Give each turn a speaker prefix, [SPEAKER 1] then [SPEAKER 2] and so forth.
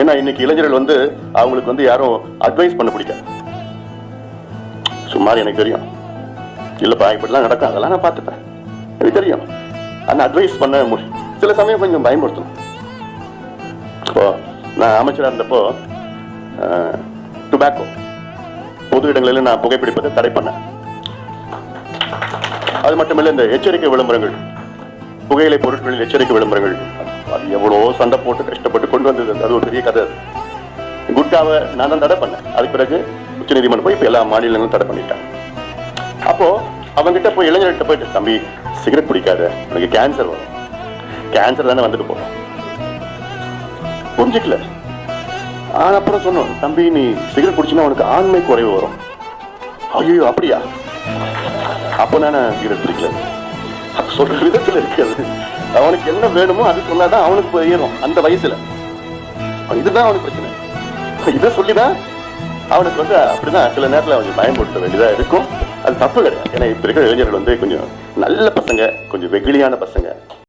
[SPEAKER 1] ஏன்னா இன்னைக்கு இளைஞர்கள் வந்து அவங்களுக்கு வந்து யாரும் அட்வைஸ் பண்ண பிடிக்காது. சுமார் எனக்கு தெரியும், இல்லப்பா இப்படிலாம் நடக்கும், அதெல்லாம் நான் பார்த்துப்பேன், எனக்கு தெரியும். ஆனால் அட்வைஸ் பண்ண சில சமயம் கொஞ்சம் பயன்படுத்தணும். இப்போ நான் அமைச்சராக இருந்தப்போ டுபாக்கோ பொது இடங்களில் நான் புகைப்பிடிப்பதை தடை பண்ணேன். அது மட்டுமில்லை, இந்த எச்சரிக்கை விளம்பரங்கள், புகையிலை பொருட்களில் எச்சரிக்கை விளம்பரங்கள், அது எவ்வளோ சண்டை போட்டு கஷ்டப்பட்டு கொண்டு வந்தது. அது ஒரு பெரிய கதை. குட்காவை நான் தான் தடை பண்ணேன். அதுக்கு பிறகு உச்சநீதிமன்றம் போய் இப்போ எல்லா மாநிலங்களும் தடை பண்ணிட்டாங்க. அப்போ அவங்ககிட்ட போய் இளைஞர்கிட்ட போயிட்டு, தம்பி சிகரெட் பிடிக்காத, உனக்கு கேன்சர் வரும், கேன்சர் தானே வந்துட்டு போறோம். புரிஞ்சுக்கல. அப்புறம் சொன்னோம், தம்பி நீ சிகரெட் குடிச்சுன்னா உனக்கு ஆண்மை குறைவு வரும். ஐயோ அப்படியா? அப்போ நான் சிகரெட் பிடிக்கல. சொல்ற விதத்துல இருக்கிறது, அவனுக்கு என்ன வேணுமோ அது சொன்னாதான் அவனுக்கு ஏறும் அந்த வயசுல. இதுதான் அவனுக்கு பிரச்சனை. இதை சொல்லிதான் அவனுக்கு வந்து அப்படிதான் சில நேரத்தில் அவனுக்கு பயன்படுத்த வேண்டியதா இருக்கும். அது தப்பு கிடையாது. ஏன்னா இப்ப இருக்கிற இளைஞர்கள் வந்து கொஞ்சம் நல்ல பசங்க, கொஞ்சம் வெகுளியான பசங்க.